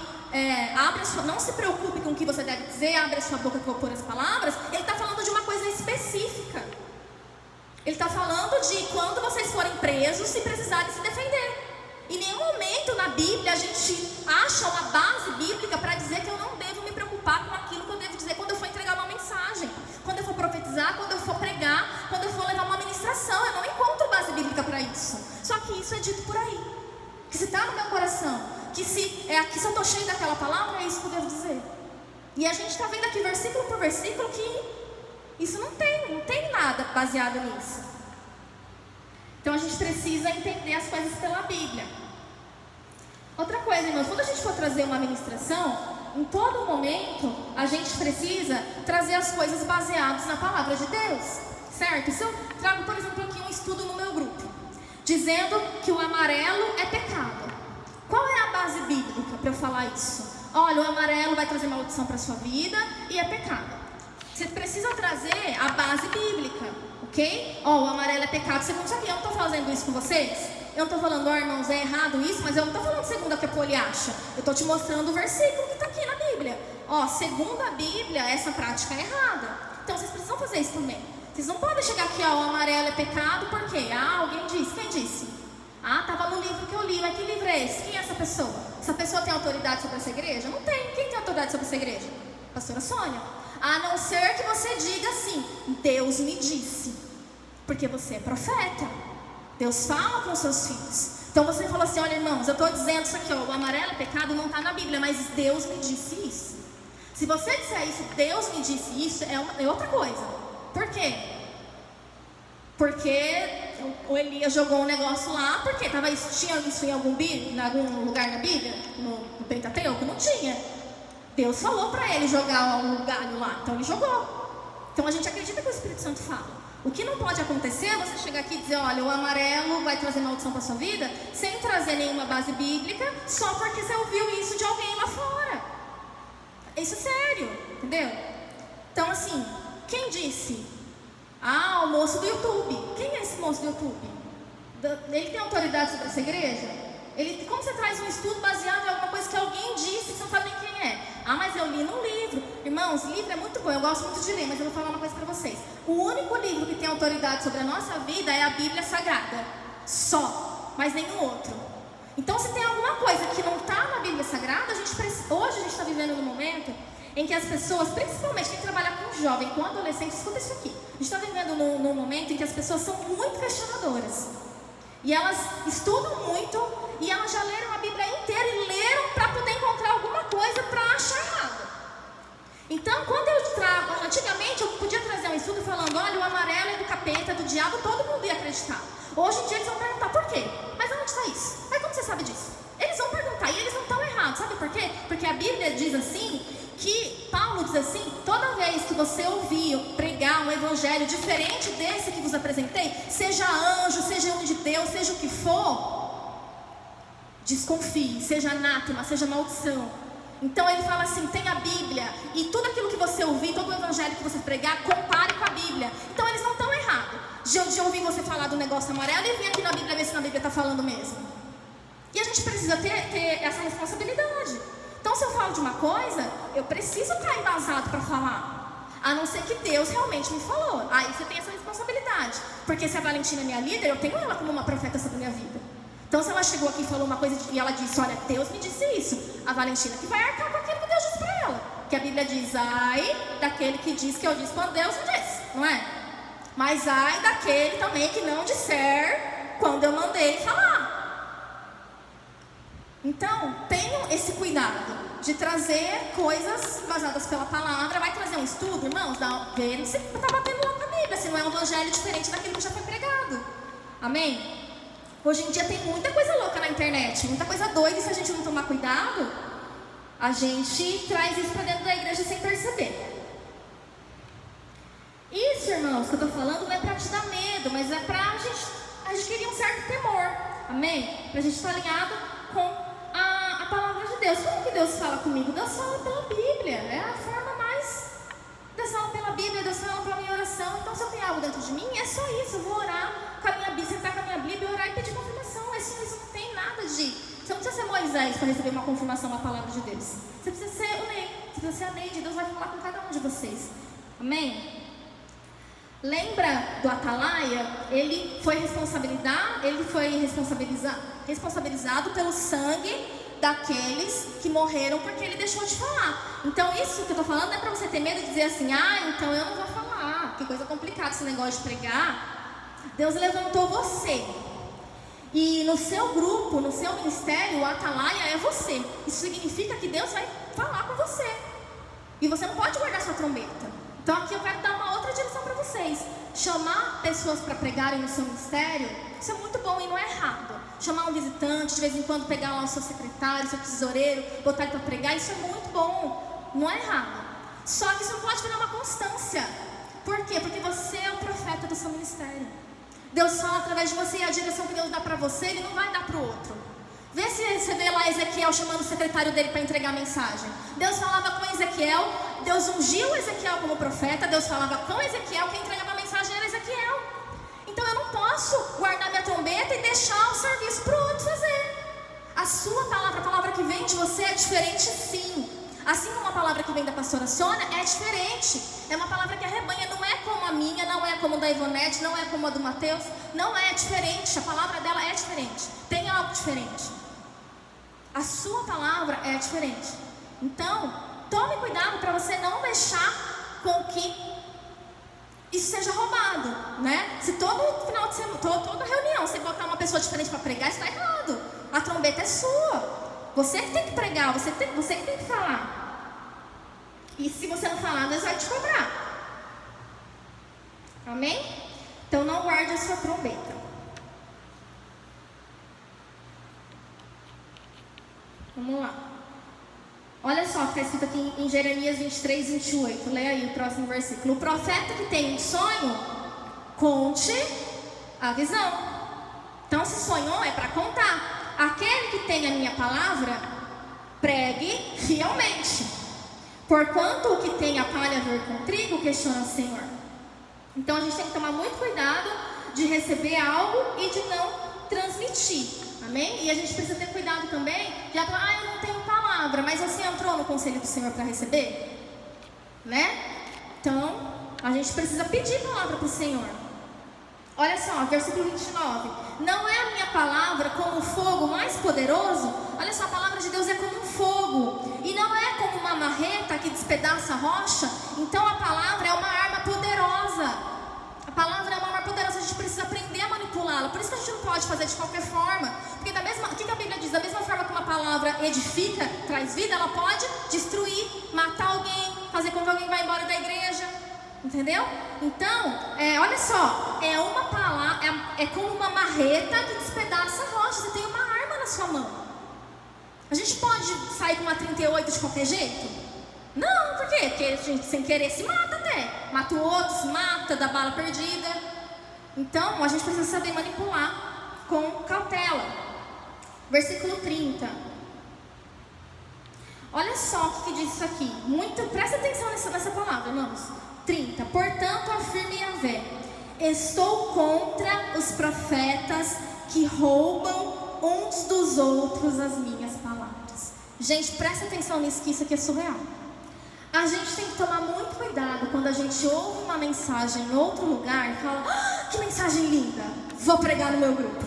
não se preocupe com o que você deve dizer, abre a sua boca que eu vou pôr as palavras. Ele está falando de uma coisa específica. Ele está falando de quando vocês forem presos e precisarem se defender. Em nenhum momento na Bíblia a gente acha uma base bíblica para dizer que eu não devo me preocupar com aquilo que eu devo dizer quando eu for entregar uma mensagem, quando eu for profetizar, quando eu for pregar, quando eu for levar uma ministração. Eu não encontro base bíblica para isso. Só que isso é dito por aí. Que se está no meu coração, que se eu estou cheio daquela palavra, é isso que eu devo dizer. E a gente está vendo aqui versículo por versículo que isso não tem nada baseado nisso. Então a gente precisa entender as coisas pela Bíblia. Outra coisa, irmãos, quando a gente for trazer uma ministração, em todo momento a gente precisa trazer as coisas baseadas na palavra de Deus, certo? Se eu trago, por exemplo, aqui um estudo no meu grupo, dizendo que o amarelo é pecado, qual é a base bíblica para eu falar isso? Olha, o amarelo vai trazer maldição para a sua vida e é pecado. Você precisa trazer a base bíblica, ok? O amarelo é pecado. Você não sabe que eu não estou fazendo isso com vocês? Eu não estou falando, irmãos, é errado isso, mas eu não estou falando segundo o que a Poli acha. Eu estou te mostrando o versículo que está aqui na Bíblia. Segundo a Bíblia, essa prática é errada. Então vocês precisam fazer isso também. Vocês não podem chegar aqui, o amarelo é pecado, por quê? Alguém disse. Quem disse? Estava no livro que eu li. Mas que livro é esse? Quem é essa pessoa? Essa pessoa tem autoridade sobre essa igreja? Não tem. Quem tem autoridade sobre essa igreja? Pastora Sônia. A não ser que você diga assim: Deus me disse. Porque você é profeta. Deus fala com os seus filhos. Então você falou assim: olha, irmãos, eu estou dizendo isso aqui, o amarelo é pecado, não está na Bíblia, mas Deus me disse isso. Se você disser isso, Deus me disse isso, é outra coisa. Por quê? Porque O Elias jogou um negócio lá, porque tinha isso em algum lugar na Bíblia? No Pentateuco? Não tinha. Deus falou para ele jogar o galho lá, então ele jogou. Então a gente acredita que o Espírito Santo fala. O que não pode acontecer é você chegar aqui e dizer, olha, o amarelo vai trazer maldição para sua vida, sem trazer nenhuma base bíblica, só porque você ouviu isso de alguém lá fora. Isso é sério, entendeu? Então assim, quem disse? O moço do YouTube. Quem é esse moço do YouTube? Ele tem autoridade sobre essa igreja? Como você traz um estudo baseado em alguma coisa que alguém disse que você não sabe nem quem é? Mas eu li num livro. Irmãos, livro é muito bom, eu gosto muito de ler, mas eu vou falar uma coisa para vocês. O único livro que tem autoridade sobre a nossa vida é a Bíblia Sagrada. Só, mas nenhum outro. Então se tem alguma coisa que não está na Bíblia Sagrada, hoje a gente está vivendo num momento em que as pessoas, principalmente quem trabalha com jovem, com adolescente, escuta isso aqui. A gente está vivendo num momento em que as pessoas são muito questionadoras. E elas estudam muito, e elas já leram a Bíblia inteira e leram para poder encontrar alguma coisa para achar errado. Então, quando eu trago, antigamente eu podia trazer um estudo falando, olha, o amarelo é do capeta, do diabo, todo mundo ia acreditar. Hoje em dia eles vão perguntar por quê? Mas onde está isso? Mas como você sabe disso? Eles vão perguntar, e eles não estão errados, sabe por quê? Porque a Bíblia diz assim, Paulo diz assim, toda vez que você ouvir eu pregar um evangelho diferente desse que vos apresentei, seja anjo, seja homem de Deus, seja o que for, desconfie, seja anátema, seja maldição. Então ele fala assim, tem a Bíblia, e tudo aquilo que você ouvir, todo o evangelho que você pregar, compare com a Bíblia. Então eles não estão errados de ouvir você falar do negócio amarelo e vir aqui na Bíblia ver se na Bíblia está falando mesmo. E a gente precisa ter essa responsabilidade. Então se eu falo de uma coisa, eu preciso estar embasado para falar. A não ser que Deus realmente me falou. Aí você tem essa responsabilidade. Porque se a Valentina é minha líder, eu tenho ela como uma profeta sobre a minha vida. Então se ela chegou aqui e falou uma coisa e ela disse, olha, Deus me disse isso, a Valentina que vai arcar com aquilo que Deus disse para ela. Que a Bíblia diz, ai daquele que diz que eu disse quando Deus não disse, não é? Mas ai daquele também que não disser quando eu mandei falar. Então, tenham esse cuidado de trazer coisas baseadas pela palavra. Vai trazer um estudo, irmãos, ver se está batendo lá com a Bíblia, se não é um evangelho diferente daquilo que já foi pregado. Amém? Hoje em dia tem muita coisa louca na internet, muita coisa doida, e se a gente não tomar cuidado, a gente traz isso para dentro da igreja sem perceber. Isso, irmãos, que eu estou falando não é para te dar medo, mas é para a gente adquirir um certo temor. Amém? Para a gente estar alinhado com a palavra de Deus. Como que Deus fala comigo? Deus fala pela Bíblia. É a forma mais... Deus fala pela Bíblia, Deus fala pela minha oração. Então se eu tenho algo dentro de mim, é só isso. Eu vou orar com a minha Bíblia, sentar com a minha Bíblia, orar e pedir confirmação. É só isso, não tem nada de... Você não precisa ser Moisés para receber uma confirmação da palavra de Deus. Você precisa ser o Ney. Você precisa ser a Neide. Deus vai falar com cada um de vocês. Amém? Lembra do Atalaia? Ele foi responsabilizado pelo sangue daqueles que morreram porque ele deixou de falar. Então isso que eu estou falando não é para você ter medo de dizer assim, então eu não vou falar. Que coisa complicada esse negócio de pregar. Deus levantou você. E no seu grupo, no seu ministério, o Atalaia é você. Isso significa que Deus vai falar com você. E você não pode guardar sua trombeta. Então aqui eu quero dar uma outra direção para vocês. Chamar pessoas para pregarem no seu ministério, isso é muito bom e não é errado. Chamar um visitante, de vez em quando pegar lá o seu secretário, seu tesoureiro, botar ele para pregar, isso é muito bom, não é errado. Só que isso não pode virar uma constância. Por quê? Porque você é o profeta do seu ministério. Deus fala através de você, e a direção que Deus dá para você, Ele não vai dar para o outro. Vê se você vê lá Ezequiel chamando o secretário dele para entregar a mensagem. Deus falava com Ezequiel, Deus ungiu Ezequiel como profeta, Deus falava com Ezequiel, quem entregava a mensagem era Ezequiel. Então eu não posso guardar minha trombeta e deixar o serviço para o outro fazer. A sua palavra, a palavra que vem de você é diferente sim. Assim como a palavra que vem da pastora Sônia é diferente. É uma palavra que arrebanha, não é como a minha, não é como a da Ivonete, não é como a do Mateus. Não é diferente, a palavra dela é diferente. Tem algo diferente. A sua palavra é diferente. Então, tome cuidado para você não deixar com que isso seja roubado, né? Se todo final de semana, toda reunião, você botar uma pessoa diferente para pregar, isso está errado. A trombeta é sua. Você que tem que pregar, você que tem que falar. E se você não falar, Deus vai te cobrar. Amém? Então não guarde a sua trombeta. Vamos lá. Olha só o que está escrito aqui em Jeremias 23, 28. Leia aí o próximo versículo. O profeta que tem um sonho, conte a visão. Então, se sonhou, é para contar. Aquele que tem a minha palavra, pregue fielmente. Porquanto o que tem a palha a ver com trigo, questiona o Senhor. Então, a gente tem que tomar muito cuidado de receber algo e de não transmitir. Amém? E a gente precisa ter cuidado também de falar, eu não tenho palavra, mas você entrou no conselho do Senhor para receber? Né? Então, a gente precisa pedir palavra para o Senhor. Olha só, versículo 29. Não é a minha palavra como o fogo mais poderoso? Olha só, a palavra de Deus é como um fogo. E não é como uma marreta que despedaça a rocha. Então a palavra é uma arma poderosa. A palavra é uma arma poderosa, a gente precisa aprender a manipulá-la. Por isso que a gente não pode fazer de qualquer forma. Porque o que a Bíblia diz? Da mesma forma que uma palavra edifica, traz vida, ela pode destruir, matar alguém, fazer com que alguém vá embora da igreja. Entendeu? Então, olha só, é uma palavra, é como uma marreta que despedaça a rocha. Você tem uma arma na sua mão. A gente pode sair com uma 38 de qualquer jeito? Não, por quê? Porque a gente sem querer se mata até. Mata o outro, se mata, dá bala perdida. Então, a gente precisa saber manipular com cautela. Versículo 30. Olha só o que diz isso aqui. Presta atenção nessa palavra, irmãos. 30. Portanto, afirme Yahvé: estou contra os profetas que roubam uns dos outros as minhas palavras. Gente, presta atenção nisso, que isso aqui é surreal. A gente tem que tomar muito cuidado quando a gente ouve uma mensagem em outro lugar e fala, que mensagem linda, vou pregar no meu grupo.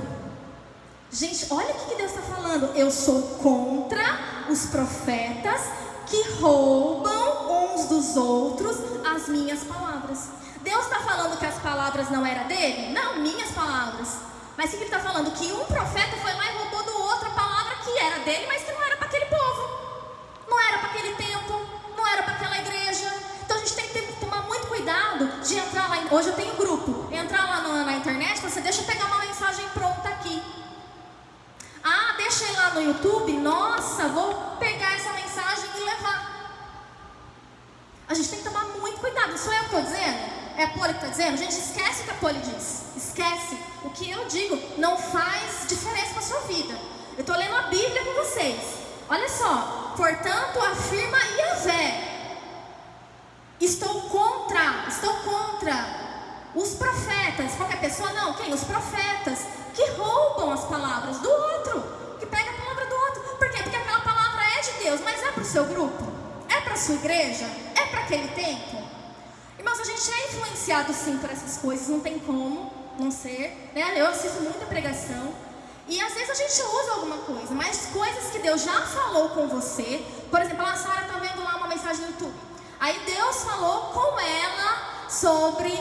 Gente, olha o que Deus está falando. Eu sou contra os profetas que roubam uns dos outros as minhas palavras. Deus está falando que as palavras não eram dele? Não, minhas palavras. Mas o que ele está falando? Que um profeta foi lá e roubou do outro a palavra que era dele, mas que não era para aquele povo, não era para aquele tempo, não era para aquela igreja. Então a gente tem que tomar muito cuidado de entrar lá. Hoje eu tenho grupo, entrar lá na internet, você deixa eu pegar uma mensagem pronta aqui. Ah, deixa eu ir lá no YouTube, nossa, vou pegar essa mensagem e levar. A gente tem que tomar muito cuidado. Isso é o que eu estou dizendo? É a Poli que está dizendo? Gente, esquece o que a Poli diz. Esquece. O que eu digo não faz diferença para a sua vida. Eu estou lendo a Bíblia com vocês. Olha só. Portanto, afirma Yahvé: estou contra os profetas. Qualquer pessoa? Não. Quem? Os profetas que roubam as palavras do outro, que pegam a palavra do outro. Por quê? Porque aquela palavra é de Deus, mas é para o seu grupo? É para a sua igreja? É para aquele tempo? Irmãos, a gente é influenciado sim por essas coisas, não tem como não ser, né? Eu assisto muita pregação e às vezes a gente usa alguma coisa, mas coisas que Deus já falou com você. Por exemplo, a Sara está vendo lá uma mensagem no YouTube, aí Deus falou com ela sobre,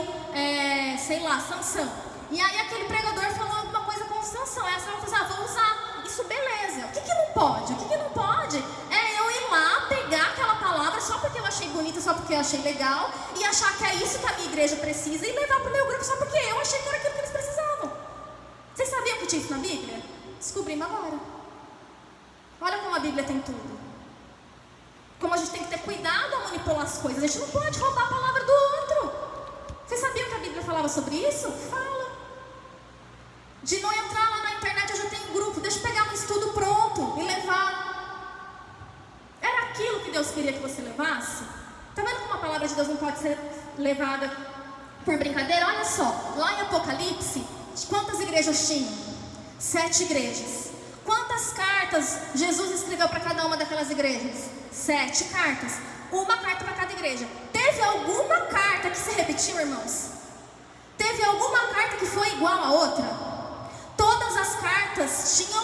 sei lá, Sansão. E aí aquele pregador falou alguma coisa com Sansão, aí a Sara falou assim, vou usar, isso beleza. O que não pode? O que não pode é eu ir lá, pegar aquela palavra só porque eu achei bonita, só porque eu achei legal, e achar que é isso que a minha igreja precisa e levar para o meu grupo só porque eu achei que era aquilo que eles precisavam. Vocês sabiam que tinha isso na Bíblia? Descobrimos agora. Olha como a Bíblia tem tudo. Como a gente tem que ter cuidado ao manipular as coisas. A gente não pode roubar a palavra do outro. Vocês sabiam que a Bíblia falava sobre isso? Fala. De não entrar lá na internet, eu já tenho um grupo, deixa eu pegar um estudo pronto e levar. Era aquilo que Deus queria que você levasse? Está vendo como a palavra de Deus não pode ser levada por brincadeira? Olha só, lá em Apocalipse, quantas igrejas tinham? 7 igrejas. Quantas cartas Jesus escreveu para cada uma daquelas igrejas? 7 cartas. Uma carta para cada igreja. Teve alguma carta que se repetiu, irmãos? Teve alguma carta que foi igual a outra? Todas as cartas tinham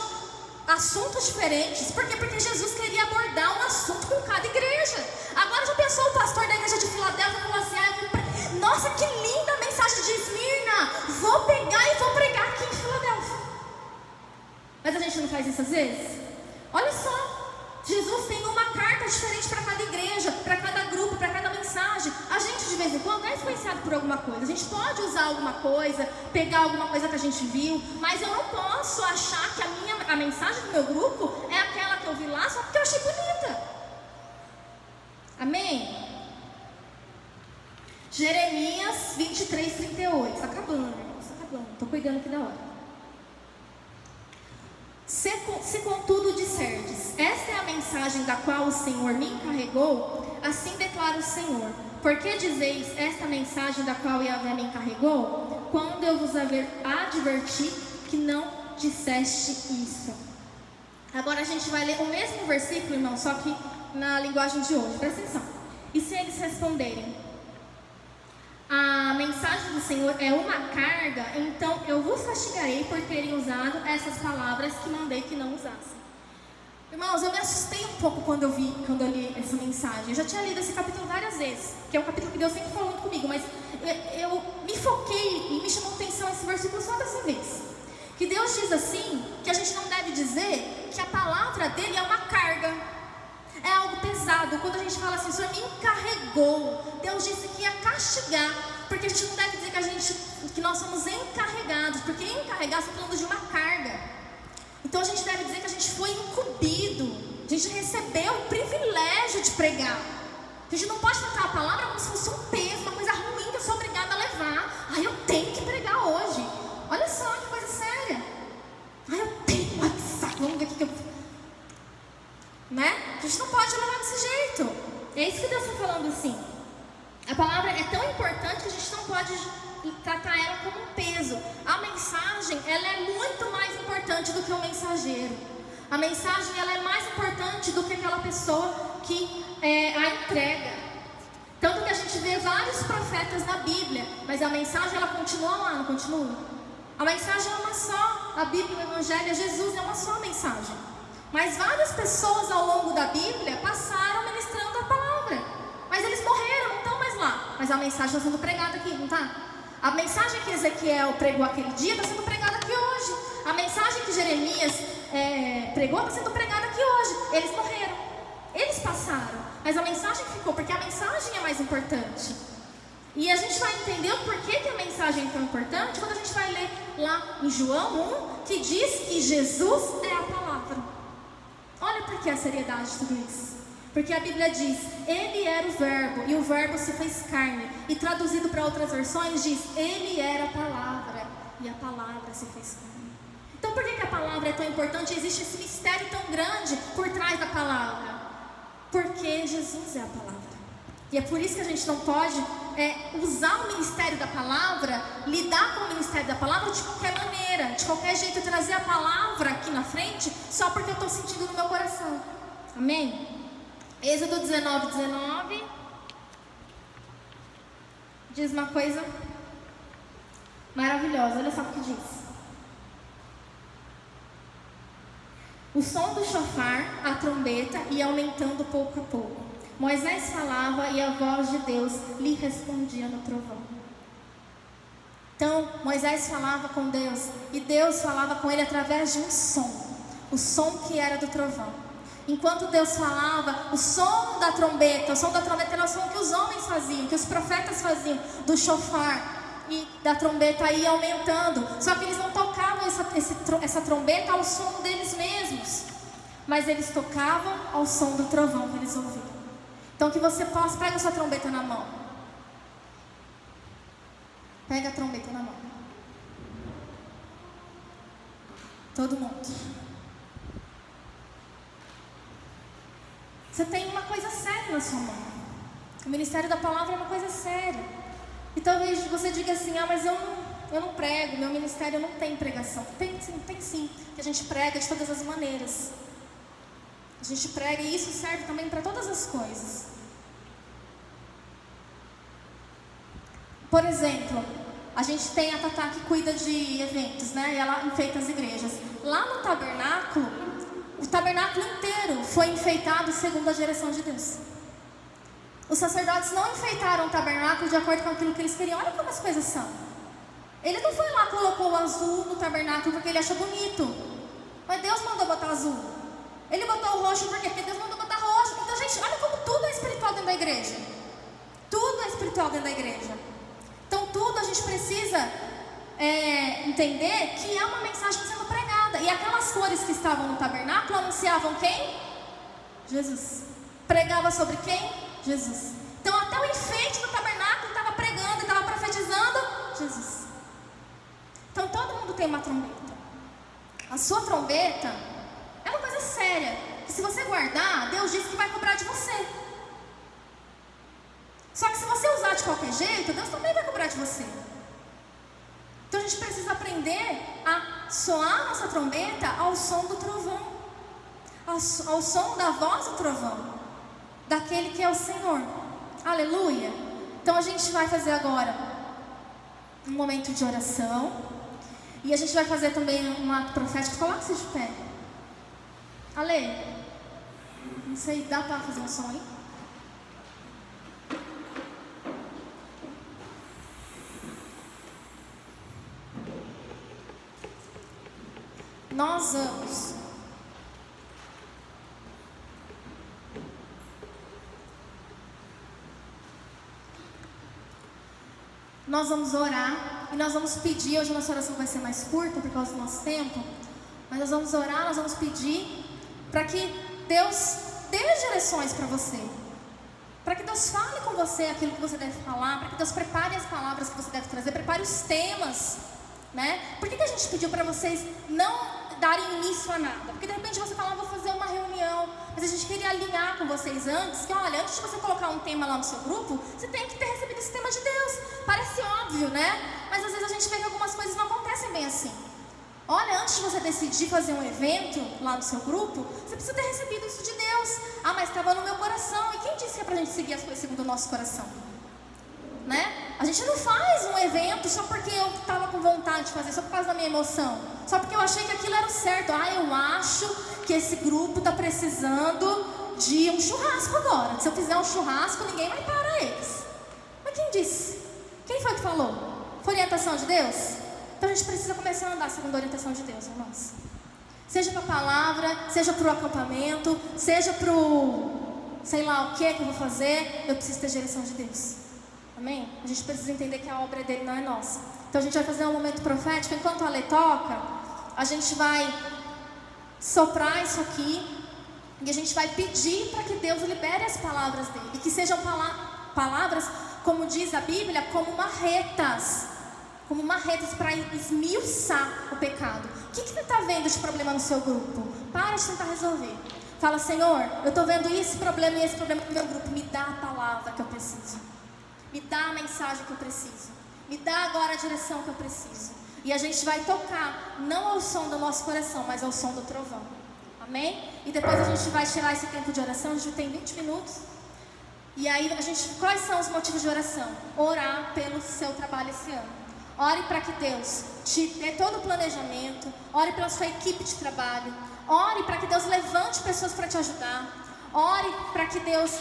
assuntos diferentes. Por quê? Porque Jesus queria abordar um assunto com cada igreja. Agora já pensou o pastor da igreja de Filadélfia falou assim, nossa, que linda a mensagem de Esmirna, vou pegar e vou pregar aqui em Filadélfia. Mas a gente não faz isso às vezes? Olha só, Jesus tem uma carta diferente para cada igreja, para cada grupo, para cada mensagem. A gente de vez em quando é influenciado por alguma coisa. A gente pode usar alguma coisa, pegar alguma coisa que a gente viu, mas eu não posso achar que a mensagem do meu grupo é aquela que eu vi lá só 2. Está acabando, irmãos, está acabando. Estou cuidando aqui da hora. Se contudo disserdes, esta é a mensagem da qual o Senhor me encarregou, assim declara o Senhor. Por que dizeis esta mensagem da qual Yahvé me encarregou, quando eu vos adverti que não disseste isso? Agora a gente vai ler o mesmo versículo, irmão, só que na linguagem de hoje. Presta atenção. E se eles responderem, a mensagem do Senhor é uma carga, então eu vos castigarei por terem usado essas palavras que mandei que não usassem. Irmãos, eu me assustei um pouco quando eu li essa mensagem. Eu já tinha lido esse capítulo várias vezes, que é um capítulo que Deus sempre falou muito comigo, mas eu me foquei e me chamou atenção esse versículo só dessa vez. Que Deus diz assim, que a gente não deve dizer que a palavra dele é uma carga, é algo pesado. Quando a gente fala assim, o Senhor me encarregou, Deus disse que ia castigar, porque a gente não deve dizer que nós somos encarregados, porque encarregar está falando de uma carga. Então a gente deve dizer que a gente foi incumbido, a gente recebeu o privilégio de pregar. A gente não pode tratar a palavra como se fosse um peso, uma coisa ruim que eu sou obrigada a levar. Eu tenho que pregar hoje. Olha só que coisa séria. Eu tenho, vamos ver o que eu... Né? A gente não pode levar desse jeito. É isso que Deus está falando assim. A palavra é tão importante que a gente não pode tratar ela como um peso. A mensagem, ela é muito mais importante do que o mensageiro. A mensagem, ela é mais importante do que aquela pessoa que a entrega. Tanto que a gente vê vários profetas na Bíblia, mas a mensagem, ela continua lá, não continua? A mensagem é uma só. A Bíblia, o Evangelho, Jesus é uma só mensagem. Mas várias pessoas ao longo da Bíblia passaram ministrando a palavra, mas eles morreram, não estão mais lá. Mas a mensagem está sendo pregada aqui, não está? A mensagem que Ezequiel pregou aquele dia está sendo pregada aqui hoje. A mensagem que Jeremias pregou está sendo pregada aqui hoje. Eles morreram, eles passaram, mas a mensagem ficou, porque a mensagem é mais importante. E a gente vai entender o porquê que a mensagem é tão importante quando a gente vai ler lá em João 1, que diz que Jesus é a palavra. Olha por que a seriedade de tudo isso. Porque a Bíblia diz, ele era o verbo, e o verbo se fez carne. E traduzido para outras versões diz, ele era a palavra, e a palavra se fez carne. Então por que a palavra é tão importante? Existe esse mistério tão grande por trás da palavra. Porque Jesus é a palavra. E é por isso que a gente não pode usar o ministério da palavra, lidar com o ministério da palavra de qualquer maneira, de qualquer jeito, trazer a palavra aqui na frente, só porque eu estou sentindo no meu coração. Amém? Êxodo 19 diz uma coisa maravilhosa, olha só o que diz. O som do chofar, a trombeta, ia aumentando pouco a pouco. Moisés falava e a voz de Deus lhe respondia no trovão. Então, Moisés falava com Deus e Deus falava com ele através de um som. O som que era do trovão. Enquanto Deus falava, o som da trombeta era o som que os homens faziam, que os profetas faziam, do chofar e da trombeta ia aumentando. Só que eles não tocavam essa trombeta ao som deles mesmos, mas eles tocavam ao som do trovão que eles ouviam. Então que você possa, pega a sua trombeta na mão. Pega a trombeta na mão. Todo mundo. Você tem uma coisa séria na sua mão. O ministério da palavra é uma coisa séria. E talvez você diga assim, mas eu não prego, meu ministério não tem pregação. Tem sim, que a gente prega de todas as maneiras. A gente prega e isso serve também para todas as coisas. Por exemplo, a gente tem a Tatá que cuida de eventos, né? E ela enfeita as igrejas. Lá no tabernáculo, o tabernáculo inteiro foi enfeitado segundo a direção de Deus. Os sacerdotes não enfeitaram o tabernáculo de acordo com aquilo que eles queriam. Olha como as coisas são. Ele não foi lá e colocou o azul no tabernáculo porque ele achou bonito. Mas Deus mandou botar azul. Ele botou o roxo por quê? Porque Deus mandou botar roxo. Então, gente, olha como tudo é espiritual dentro da igreja. Tudo é espiritual dentro da igreja. Então, tudo a gente precisa entender que é uma mensagem sendo pregada. E aquelas cores que estavam no tabernáculo anunciavam quem? Jesus. Pregava sobre quem? Jesus. Então, até o enfeite do tabernáculo estava pregando e estava profetizando Jesus. tem uma trombeta. A sua trombeta é uma coisa séria, que se você guardar, Deus disse que vai cobrar de você. Só que se você usar de qualquer jeito, Deus também vai cobrar de você. Então a gente precisa aprender a soar a nossa trombeta ao som do trovão, ao som da voz do trovão, daquele que é o Senhor. Aleluia! Então a gente vai fazer agora um momento de oração. E a gente vai fazer também um ato profético. Coloque-se de pé. Ale, não sei, dá para fazer um som aí? Nós vamos orar e nós vamos pedir. Hoje a nossa oração vai ser mais curta por causa do nosso tempo, mas nós vamos orar, nós vamos pedir para que Deus dê direções para você, para que Deus fale com você aquilo que você deve falar, para que Deus prepare as palavras que você deve trazer, prepare os temas, né? Por que a gente pediu para vocês não darem início a nada? Porque de repente você fala, vou fazer uma reunião, mas a gente queria alinhar com vocês antes, que olha, antes de você colocar um tema lá no seu grupo, você tem que ter recebido esse tema de Deus. Parece óbvio, né? Mas às vezes a gente vê que algumas coisas não acontecem bem assim. Olha, antes de você decidir fazer um evento lá no seu grupo, você precisa ter recebido isso de Deus. Ah, mas estava no meu coração. E quem disse que é pra gente seguir as coisas segundo o nosso coração? Né? A gente não faz um evento só porque eu estava com vontade de fazer, só por causa da minha emoção, só porque eu achei que aquilo era o certo. Ah, eu acho que esse grupo está precisando de um churrasco agora. Se eu fizer um churrasco, ninguém vai parar eles. Mas quem disse? Quem foi que falou? Foi orientação de Deus? Então a gente precisa começar a andar segundo a orientação de Deus, irmãos. Seja para a palavra, seja para o acampamento, seja para o sei lá o que eu vou fazer, eu preciso ter direção de Deus. Amém? A gente precisa entender que a obra dele não é nossa. Então a gente vai fazer um momento profético. Enquanto a Ale toca, a gente vai soprar isso aqui e a gente vai pedir para que Deus libere as palavras dele. E que sejam palavras, como diz a Bíblia, como marretas para esmiuçar o pecado. O que você está vendo de problema no seu grupo? Para de tentar resolver. Fala, Senhor, eu estou vendo esse problema e esse problema no meu grupo. Me dá a palavra que eu preciso. Me dá a mensagem que eu preciso. Me dá agora a direção que eu preciso. E a gente vai tocar, não ao som do nosso coração, mas ao som do trovão. Amém? E depois a gente vai tirar esse tempo de oração. A gente tem 20 minutos. E aí, quais são os motivos de oração? Orar pelo seu trabalho esse ano. Ore para que Deus te dê todo o planejamento. Ore pela sua equipe de trabalho. Ore para que Deus levante pessoas para te ajudar. Ore para que Deus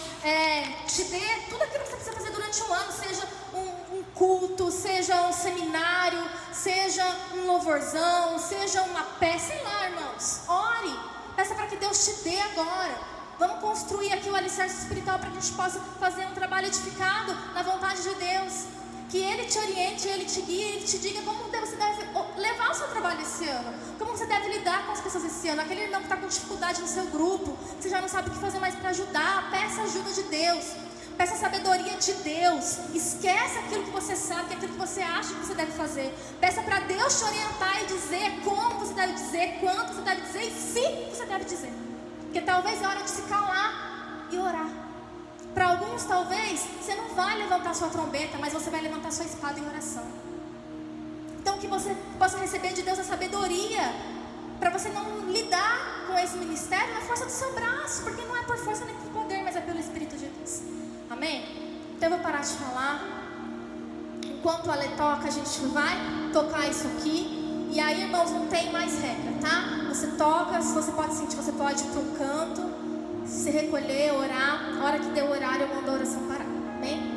te dê tudo aquilo que você precisa fazer durante um ano. Seja um culto, seja um seminário, seja um louvorzão, seja uma peça, sei lá, irmãos. Ore, peça para que Deus te dê agora. Vamos construir aqui o alicerce espiritual para que a gente possa fazer um trabalho edificado na vontade de Deus. Que Ele te oriente, Ele te guie, Ele te diga como você deve levar o seu trabalho esse ano, como você deve lidar com as pessoas esse ano. Aquele irmão que está com dificuldade no seu grupo, você já não sabe o que fazer mais para ajudar, peça ajuda de Deus, peça sabedoria de Deus. Esquece aquilo que você sabe, aquilo que você acha que você deve fazer. Peça para Deus te orientar e dizer como você deve dizer, quanto você deve dizer e se você deve dizer. Porque talvez é hora de se calar e orar. Para alguns, talvez, você não vai levantar sua trombeta, mas você vai levantar sua espada em oração. Então, que você possa receber de Deus a sabedoria, para você não lidar com esse ministério na força do seu braço, porque não é por força nem por poder, mas é pelo Espírito de Deus. Amém? Então, eu vou parar de falar. Enquanto a Ale toca, a gente vai tocar isso aqui. E aí, irmãos, não tem mais regra, tá? Você toca, se você pode sentir, você pode ir para um canto, se recolher, orar. Na hora que der o horário, eu mando a oração parar. Amém?